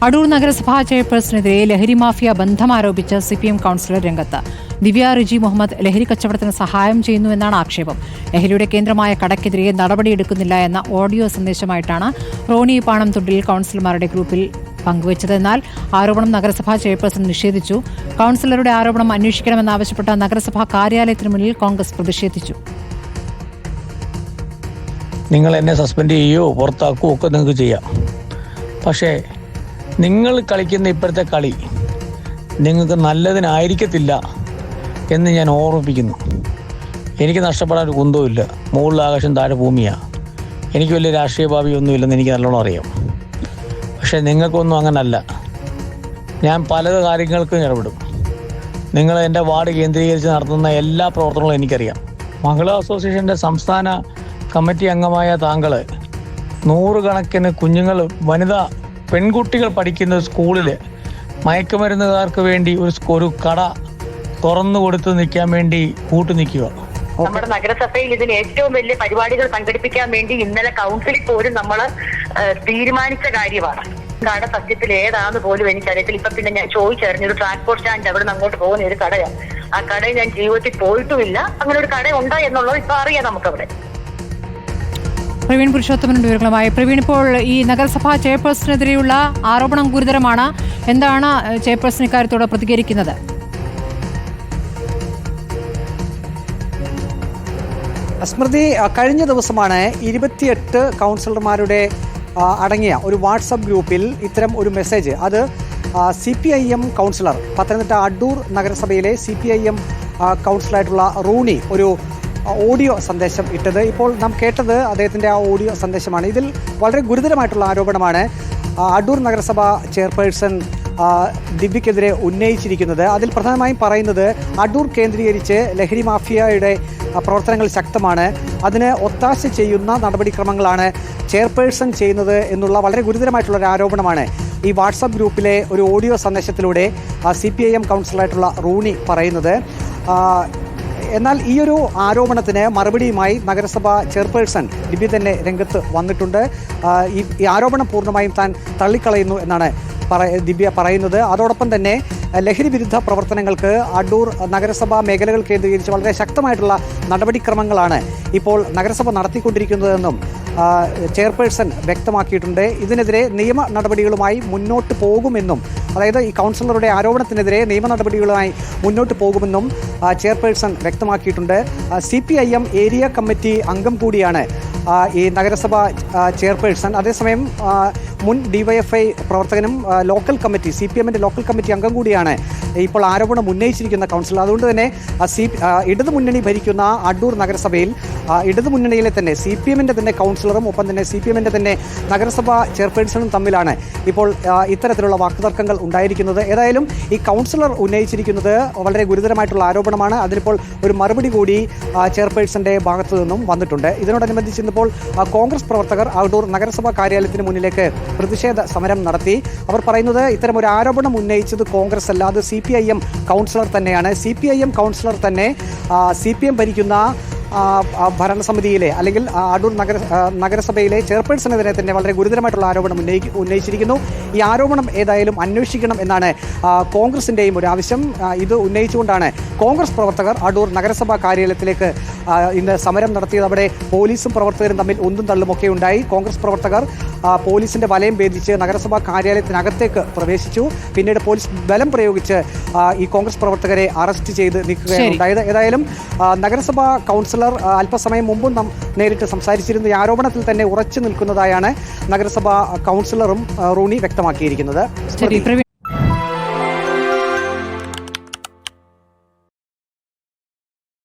അടൂർ നഗരസഭാ ചെയർപേഴ്സണെതിരെ ലഹരി mafia ബന്ധമാരോപിച്ച് CPM councillor രംഗത്ത്. ദിവ്യ റിജി മുഹമ്മദ് ലഹരി കച്ചവടത്തിന് സഹായം ചെയ്യുന്നുവെന്നാണ് ആക്ഷേപം. ലഹരിയുടെ കേന്ദ്രമായ കടയ്ക്കെതിരെ നടപടിയെടുക്കുന്നില്ല എന്ന ഓഡിയോ സന്ദേശമായിട്ടാണ് റോണി പാണംതുണ്ടിൽ കൌൺസിലർമാരുടെ ഗ്രൂപ്പിൽ പങ്കുവച്ചത്. എന്നാൽ ആരോപണം നഗരസഭാ ചെയർപേഴ്സൺ നിഷേധിച്ചു. കൌൺസിലറുടെ ആരോപണം അന്വേഷിക്കണമെന്നാവശ്യപ്പെട്ട നഗരസഭാ കാര്യാലയത്തിന് മുന്നിൽ കോൺഗ്രസ് പ്രതിഷേധിച്ചു. നിങ്ങൾ എന്നെ സസ്പെൻഡ് ചെയ്യുകയോ പുറത്താക്കുകയോ ഒക്കെ നിങ്ങൾക്ക് ചെയ്യാം. പക്ഷേ നിങ്ങൾ കളിക്കുന്ന ഇപ്പോഴത്തെ കളി നിങ്ങൾക്ക് നല്ലതിനായിരിക്കത്തില്ല എന്ന് ഞാൻ ഓർമ്മിപ്പിക്കുന്നു. എനിക്ക് നഷ്ടപ്പെടാൻ ഒരു കുന്തവുമില്ല. മുകളിൽ ആകാശം താഴെ ഭൂമിയാണ്. എനിക്ക് വലിയ രാഷ്ട്രീയ ഭാവിയൊന്നുമില്ലെന്ന് എനിക്ക് നല്ലോണം അറിയാം. പക്ഷേ നിങ്ങൾക്കൊന്നും അങ്ങനല്ല. ഞാൻ പല കാര്യങ്ങൾക്കും ഇടപെടും. നിങ്ങൾ എൻ്റെ വാർഡ് കേന്ദ്രീകരിച്ച് നടത്തുന്ന എല്ലാ പ്രവർത്തനങ്ങളും എനിക്കറിയാം. മഹിളാ അസോസിയേഷൻ്റെ സംസ്ഥാന കമ്മിറ്റി അംഗമായ താങ്കൾ നൂറുകണക്കിന് കുഞ്ഞുങ്ങൾ, വനിതാ പെൺകുട്ടികൾ പഠിക്കുന്ന സ്കൂളിൽ മയക്കുമരുന്നുകാർക്ക് വേണ്ടി ഒരു കട തുറന്നു കൊടുത്ത് നിൽക്കാൻ വേണ്ടി കൂട്ടുനിൽക്കുക. നമ്മുടെ നഗരസഭയിൽ ഇതിന് ഏറ്റവും വലിയ പരിപാടികൾ സംഘടിപ്പിക്കാൻ വേണ്ടി ഇന്നലെ കൗൺസിലിൽ പോലും നമ്മൾ തീരുമാനിച്ച കാര്യമാണ്. കട സത്യത്തിൽ ഏതാന്ന് പോലും എനിക്കറിയത്തില്ല. ഇപ്പൊ പിന്നെ ഞാൻ ചോദിച്ചറിഞ്ഞു, ഒരു ട്രാൻസ്പോർട്ട് സ്റ്റാൻഡ് അവിടെ നിന്ന് അങ്ങോട്ട് പോകുന്ന ഒരു കടയാണ്. ആ കടയിൽ ഞാൻ ജീവിതത്തിൽ പോയിട്ടുമില്ല. അങ്ങനെ ഒരു കട ഉണ്ടോ എന്നുള്ളത് ഇപ്പൊ അറിയാം നമുക്കവിടെ. പ്രവീൺ പുരുഷോത്തമനുണ്ട് വിവരങ്ങളുമായി. പ്രവീൺ, ഇപ്പോൾ ഈ നഗരസഭാ ചെയർപേഴ്സണെതിരെയുള്ള ആരോപണം ഗുരുതരമാണ്. എന്താണ് ചെയർപേഴ്സൺ ഇക്കാര്യത്തോട് പ്രതികരിക്കുന്നത്? സ്മൃതി, കഴിഞ്ഞ ദിവസമാണ് 28 കൗൺസിലർമാരുടെ അടങ്ങിയ ഒരു വാട്സപ്പ് ഗ്രൂപ്പിൽ ഇത്തരം ഒരു മെസ്സേജ്, അത് CPIM കൗൺസിലർ, പത്തനംതിട്ട അടൂർ നഗരസഭയിലെ CPIM കൗൺസിലറായിട്ടുള്ള റൂണി ഒരു ഓഡിയോ സന്ദേശം ഇട്ടത്. ഇപ്പോൾ നാം കേട്ടത് അദ്ദേഹത്തിൻ്റെ ആ ഓഡിയോ സന്ദേശമാണ്. ഇതിൽ വളരെ ഗുരുതരമായിട്ടുള്ള ആരോപണമാണ് അടൂർ നഗരസഭ ചെയർപേഴ്സൺ ദിവ്യക്കെതിരെ ഉന്നയിച്ചിരിക്കുന്നത്. അതിൽ പ്രധാനമായും പറയുന്നത് അടൂർ കേന്ദ്രീകരിച്ച് ലഹരി മാഫിയയുടെ പ്രവർത്തനങ്ങൾ ശക്തമാണ്, അതിന് ഒത്താശ ചെയ്യുന്ന നടപടിക്രമങ്ങളാണ് ചെയർപേഴ്സൺ ചെയ്യുന്നത് എന്നുള്ള വളരെ ഗുരുതരമായിട്ടുള്ള ഒരു ആരോപണമാണ് ഈ വാട്സപ്പ് ഗ്രൂപ്പിലെ ഒരു ഓഡിയോ സന്ദേശത്തിലൂടെ CPIM കൗൺസിലറായിട്ടുള്ള റൂണി പറയുന്നത്. എന്നാൽ ഈ ഒരു ആരോപണത്തിന് മറുപടിയുമായി നഗരസഭ ചെയർപേഴ്സൺ ദിവ്യ തന്നെ രംഗത്ത് വന്നിട്ടുണ്ട്. ഈ ആരോപണം പൂർണ്ണമായും താൻ തള്ളിക്കളയുന്നു എന്നാണ് ദിവ്യ പറയുന്നത്. അതോടൊപ്പം തന്നെ ലഹരി വിരുദ്ധ പ്രവർത്തനങ്ങൾക്ക് അടൂർ നഗരസഭാ മേഖലകൾ കേന്ദ്രീകരിച്ച് വളരെ ശക്തമായിട്ടുള്ള നടപടിക്രമങ്ങളാണ് ഇപ്പോൾ നഗരസഭ നടത്തിക്കൊണ്ടിരിക്കുന്നതെന്നും ചെയർപേഴ്സൺ വ്യക്തമാക്കിയിട്ടുണ്ട്. ഇതിനെതിരെ നിയമ നടപടികളുമായി മുന്നോട്ട് പോകുമെന്നും, അതായത് ഈ കൗൺസിലറുടെ ആരോപണത്തിനെതിരെ നിയമ നടപടികളുമായി മുന്നോട്ട് പോകുമെന്നും ചെയർപേഴ്സൺ വ്യക്തമാക്കിയിട്ടുണ്ട്. CPIM ഏരിയ കമ്മിറ്റി അംഗം കൂടിയാണ് ഈ നഗരസഭ ചെയർപേഴ്സൺ. അതേസമയം മുൻ DYFI പ്രവർത്തകനും ലോക്കൽ കമ്മിറ്റി CPMൻ്റെ ലോക്കൽ കമ്മിറ്റി അംഗം കൂടിയാണ് ഇപ്പോൾ ആരോപണം ഉന്നയിച്ചിരിക്കുന്ന കൗൺസിലർ. അതുകൊണ്ട് തന്നെ ഇടതുമുന്നണി ഭരിക്കുന്ന അടൂർ നഗരസഭയിൽ ഇടതുമുന്നണിയിലെ തന്നെ CPMൻ്റെ തന്നെ കൗൺസിലറും ഒപ്പം തന്നെ CPMൻ്റെ തന്നെ നഗരസഭാ ചെയർപേഴ്സണും തമ്മിലാണ് ഇപ്പോൾ ഇത്തരത്തിലുള്ള വാക്കുതർക്കങ്ങൾ ഉണ്ടായിരിക്കുന്നത്. ഏതായാലും ഈ കൗൺസിലർ ഉന്നയിച്ചിരിക്കുന്നത് വളരെ ഗുരുതരമായിട്ടുള്ള ആരോപണമാണ്. അതിനിപ്പോൾ ഒരു മറുപടി കൂടി ചെയർപേഴ്സന്റെ ഭാഗത്തു നിന്നും വന്നിട്ടുണ്ട്. ഇതിനോടനുബന്ധിച്ച് ഇന്നിപ്പോൾ കോൺഗ്രസ് പ്രവർത്തകർ അടൂർ നഗരസഭാ കാര്യാലയത്തിന് മുന്നിലേക്ക് പ്രതിഷേധ സമരം നടത്തി. അവർ പറയുന്നത് ഇത്തരം ഒരു ആരോപണം ഉന്നയിച്ചത് കോൺഗ്രസ് അല്ല, അത് CPIM കൗൺസിലർ തന്നെയാണ്. CPIM കൗൺസിലർ തന്നെ CPM ഭരിക്കുന്ന ഭരണസമിതിയിലെ അല്ലെങ്കിൽ അടൂർ നഗരസഭയിലെ ചെയർപേഴ്സണെതിരെ തന്നെ വളരെ ഗുരുതരമായിട്ടുള്ള ആരോപണം ഉന്നയിച്ചിരിക്കുന്നു. ഈ ആരോപണം ഏതായാലും അന്വേഷിക്കണം എന്നാണ് കോൺഗ്രസിൻ്റെയും ഒരു ആവശ്യം. ഇത് ഉന്നയിച്ചുകൊണ്ടാണ് കോൺഗ്രസ് പ്രവർത്തകർ അടൂർ നഗരസഭാ കാര്യാലയത്തിലേക്ക് ഇന്ന് സമരം നടത്തിയത്. അവിടെ പോലീസും പ്രവർത്തകരും തമ്മിൽ ഒന്നും തള്ളുമൊക്കെ ഉണ്ടായി. കോൺഗ്രസ് പ്രവർത്തകർ പോലീസിൻ്റെ വലയം ഭേദിച്ച് നഗരസഭാ കാര്യാലയത്തിനകത്തേക്ക് പ്രവേശിച്ചു. പിന്നീട് പോലീസ് ബലം പ്രയോഗിച്ച് ഈ കോൺഗ്രസ് പ്രവർത്തകരെ അറസ്റ്റ് ചെയ്ത് നീക്കുകയാണ് ഉണ്ടായത്. ഏതായാലും നഗരസഭാ കൗൺസിലർ അല്പസമയം മുമ്പും നാം നേരിട്ട് സംസാരിച്ചിരുന്നു. ഈ ആരോപണത്തിൽ തന്നെ ഉറച്ചു നിൽക്കുന്നതായാണ് നഗരസഭാ കൗൺസിലറും റൂണി വ്യക്തമാക്കിയിരിക്കുന്നത്.